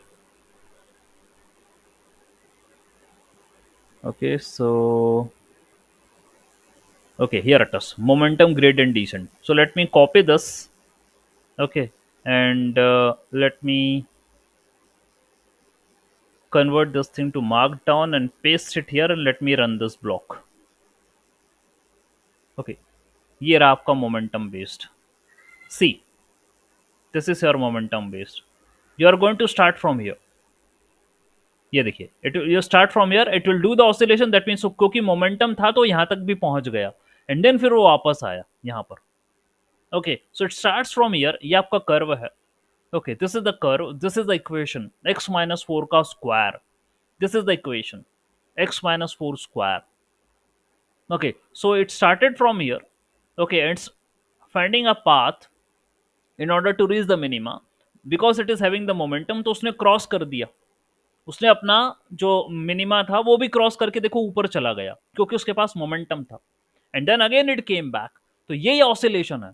Okay, so okay, here it is. Momentum gradient descent. So let me copy this. Okay, and let me convert this thing to markdown and paste it here, and let me run this block. Okay, here आपका momentum based. See, this is your momentum based. You are going to start from here. ये देखिए, it you start from here, it will do the oscillation. That means क्योंकि momentum था तो यहाँ तक भी पहुंच गया, एंड देन फिर वो वापस आया यहाँ पर. Okay, so it starts from here. ये आपका कर्व है. Okay, this is the curve, this is the equation x minus 4 का square. This is the equation x minus 4 square. Okay, so it started from here. Okay, it's finding a path in order to reach the minima. Because it is having the momentum, तो उसने cross कर दिया. उसने अपना जो minima था वो भी क्रॉस करके देखो ऊपर चला गया क्योंकि उसके पास मोमेंटम था. And then again it came back. तो यही ऑसिलेशन है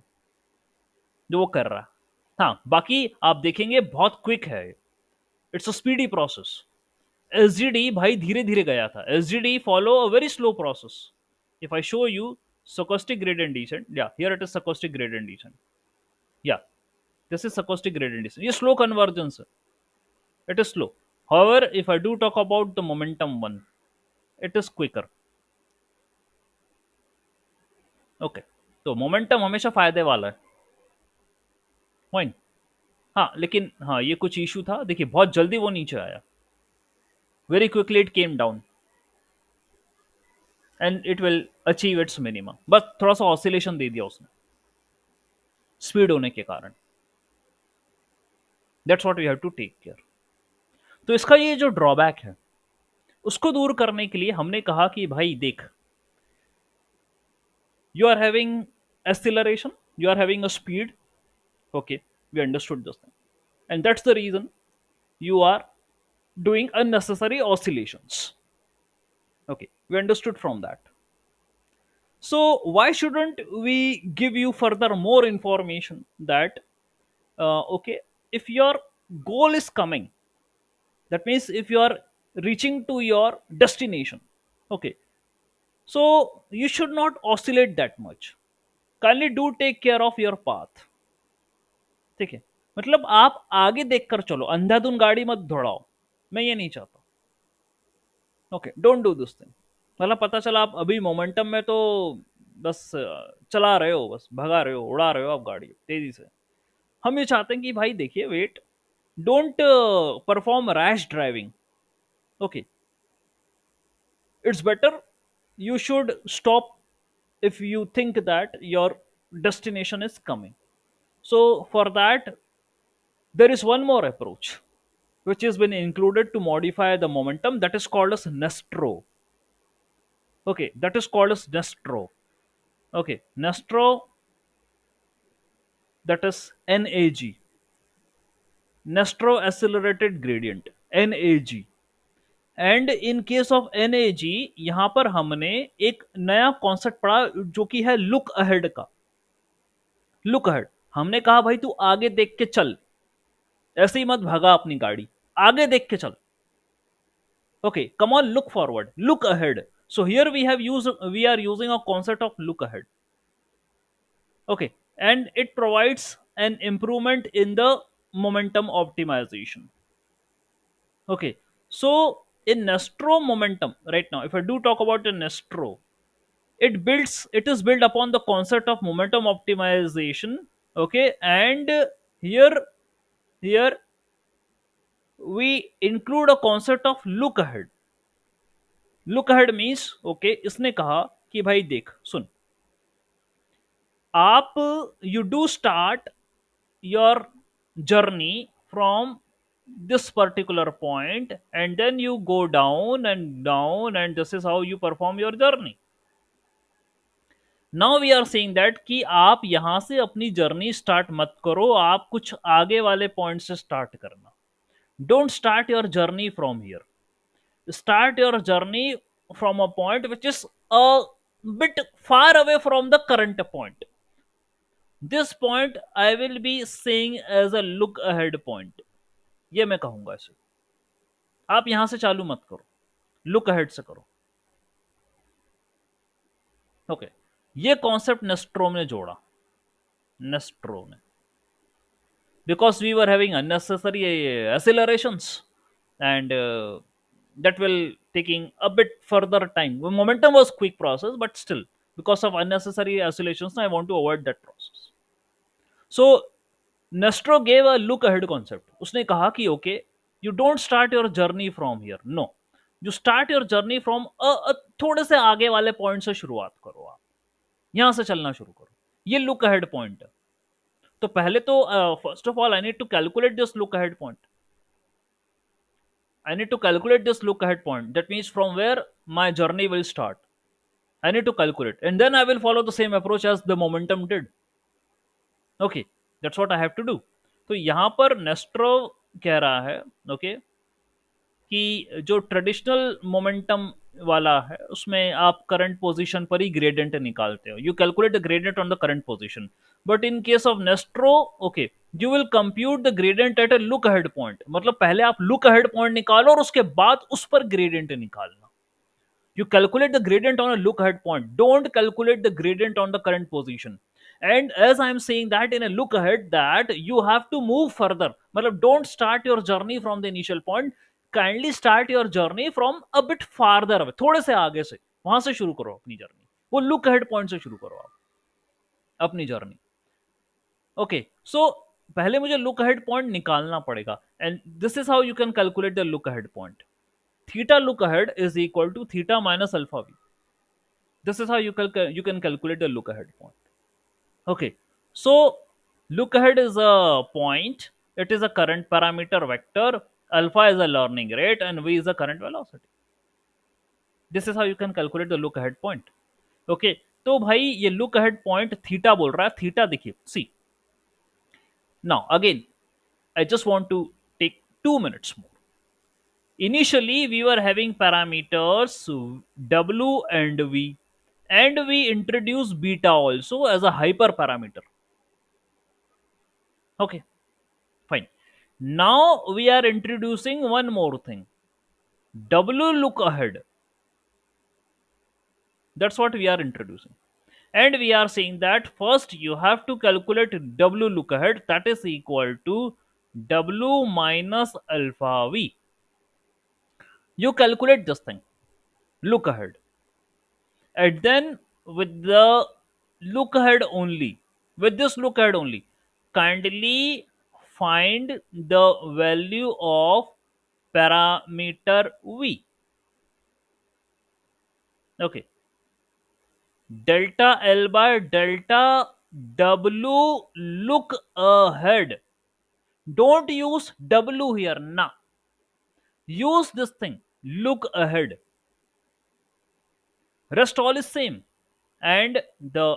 जो वो कर रहा है. हाँ, बाकी आप देखेंगे बहुत क्विक है. It's a speedy process. SGD भाई धीरे धीरे गया था. SGD follow a very slow process. If I show you stochastic gradient descent, yeah, here it is stochastic gradient descent. Yeah, this is stochastic gradient descent. ये slow convergence है. It is slow. However, if I do talk about the momentum one, it is quicker. Okay. तो momentum हमेशा फायदे वाला है. Fine. हाँ, लेकिन हाँ, ये कुछ इशू था. देखिए, बहुत जल्दी वो नीचे आया. Very quickly it came down and it will achieve its minimum. बस थोड़ा सा ऑसिलेशन दे दिया उसने स्पीड होने के कारण. That's what we have to take care. तो इसका ये जो ड्रॉबैक है उसको दूर करने के लिए हमने कहा कि भाई देख, you are having acceleration, you are having a speed. Okay, we understood this thing, and that's the reason you are doing unnecessary oscillations. Okay, we understood from that. So why shouldn't we give you further more information that okay, if your goal is coming, that means if you are reaching to your destination, okay, so you should not oscillate that much. Kindly do take care of your path. ठीक है, मतलब आप आगे देखकर चलो, अंधाधुन गाड़ी मत दौड़ाओ. मैं ये नहीं चाहता. Okay, don't do this thing. मतलब पता चला आप अभी मोमेंटम में तो बस चला रहे हो, बस भगा रहे हो, उड़ा रहे हो आप गाड़ी तेजी से. हम ये चाहते हैं कि भाई देखिए, wait, don't perform rash driving. Okay, it's better you should stop if you think that your destination is coming. So for that, there is one more approach which has been included to modify the momentum, that is called as nestro. Okay, that is called as nestro. Okay, nestro, that is nag, nestro accelerated gradient, nag. And in case of NAG यहां पर हमने एक नया concept पढ़ा जो कि है look ahead का. लुक अहेड, हमने कहा भाई तू आगे देख के चल, ऐसे ही मत भगा अपनी गाड़ी, आगे देख के चल. Okay, come on, look forward, look ahead. So here we are using a concept of look ahead. Okay, and it provides an improvement in the momentum optimization. Okay, so in Nestro momentum, right now, if I do talk about the Nestro, it is built upon the concept of momentum optimization. Okay, and here we include a concept of look ahead. Look ahead means, okay, इसने कहा कि भाई देख सुन, आप you do start your journey from this particular point and then you go down and this is how you perform your journey. Now we are saying that कि आप यहां से अपनी जर्नी स्टार्ट मत करो, आप कुछ आगे वाले पॉइंट से स्टार्ट करना. Don't start your journey from here, start your journey from a point which is a bit far away from the current point. This point I will be saying as a look ahead point. ये मैं कहूंगा इसे. आप यहां से चालू मत करो, लुक अहेड से करो. ओके, ये कॉन्सेप्ट नेस्ट्रो ने जोड़ा. नेस्ट्रो ने, because we were having unnecessary accelerations, and that will taking a bit further time. The momentum was quick process, but still because of unnecessary oscillations I want to avoid that process. So Nestro gave a look ahead concept. उसने कहा कि okay, you don't start your journey from here, no, you start your journey from थोड़े से आगे वाले point से शुरुआत करो. आप यहां से चलना शुरू करो. ये लुक अहेड पॉइंट है. तो पहले तो first of all I need to calculate this look ahead point. I need to calculate this look ahead point. That means from where my journey will start. I need to calculate. And then I will follow the same approach as the momentum did. Okay, that's what I have to do. तो यहाँ पर नेस्ट्रो कह रहा है, okay, कि जो traditional momentum वाला है उसमें आप करंट पोजीशन पर ही ग्रेडियंट निकालते हो. You calculate the gradient on the current position. But in case of Nesterov, okay, you will compute the gradient at a look ahead point. मतलब पहले आप लुक अहेड पॉइंट निकालो और उसके बाद उस पर ग्रेडियंट निकालना. You calculate the gradient on a look ahead point. Don't calculate the gradient on the current position. And as I'm saying that in a look ahead, that you have to move further. Matlab, don't start your journey from the initial point. Kindly start your journey from a bit farther away, थोड़े से आगे से, वहां से शुरू करो अपनी journey. वो लुक अहेड पॉइंट से शुरू करो आप अपनी जर्नी. ओके, सो पहले मुझे लुक अहेड पॉइंट निकालना पड़ेगा. And this is how you can calculate the look ahead point. Theta look ahead is equal to theta minus alpha V. This is how you can calculate the look ahead point. Okay, so look ahead is a point. It is a current parameter vector. Alpha is a learning rate, and v is a current velocity. This is how you can calculate the look ahead point. Okay, तो भाई ये look ahead point theta बोल रहा है. Theta देखिए, see now again. I just want to take 2 minutes more. Initially, we were having parameters w and v, and we introduced beta also as a hyperparameter. Okay, fine. Now we are introducing one more thing, w look ahead. That's what we are introducing. And we are saying that first you have to calculate w look ahead, that is equal to w minus alpha v. You calculate this thing, look ahead, and then with the look ahead only, with this look ahead only, kindly find the value of parameter v. Okay, delta L by delta W look ahead. Don't use W here. Nah. Use this thing. Look ahead. Rest all is same. And the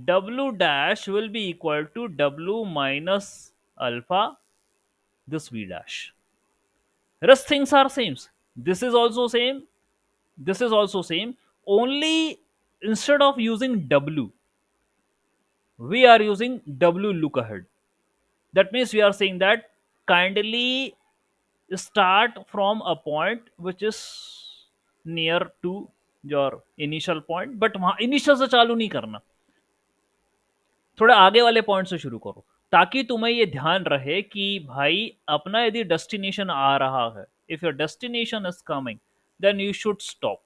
W dash will be equal to W minus alpha, this V dash. Rest things are same. This is also same. This is also same. Only instead of using W, we are using W look ahead. That means we are saying that kindly start from a point which is near to your initial point, but वहां initial से चालू नहीं करना, थोड़ा आगे वाले point से शुरू करो, ताकि तुम्हें ये ध्यान रहे कि भाई अपना यदि डेस्टिनेशन आ रहा है, if your destination is coming, then you should stop.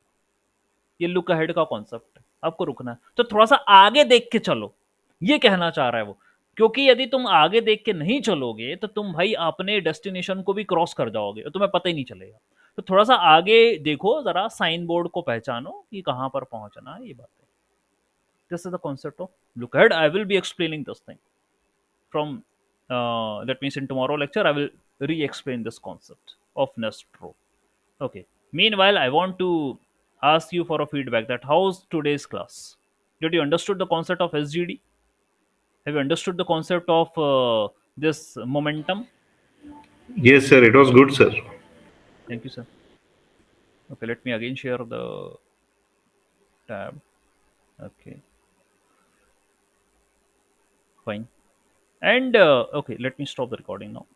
ये लुक अहेड का कॉन्सेप्ट है, आपको रुकना है तो थोड़ा सा आगे देख के चलो, ये कहना चाह रहा है वो. क्योंकि यदि तुम आगे देख के नहीं चलोगे तो तुम भाई अपने डेस्टिनेशन को भी क्रॉस कर जाओगे और तुम्हें पता ही नहीं चलेगा. तो थोड़ा सा आगे देखो, जरा साइन बोर्ड को पहचानो कि कहाँ पर पहुंचना है, ये बात है. This is the concept of look ahead. I will be explaining this thing from that means in tomorrow lecture I will re-explain this concept of Nestro. Okay, meanwhile I want to ask you for a feedback that how's today's class. Did you understood the concept of SGD? Have you understood the concept of this momentum? Yes, sir. It was good, sir. Thank you, sir. Okay, let me again share the tab. Okay, fine. And okay, let me stop the recording now.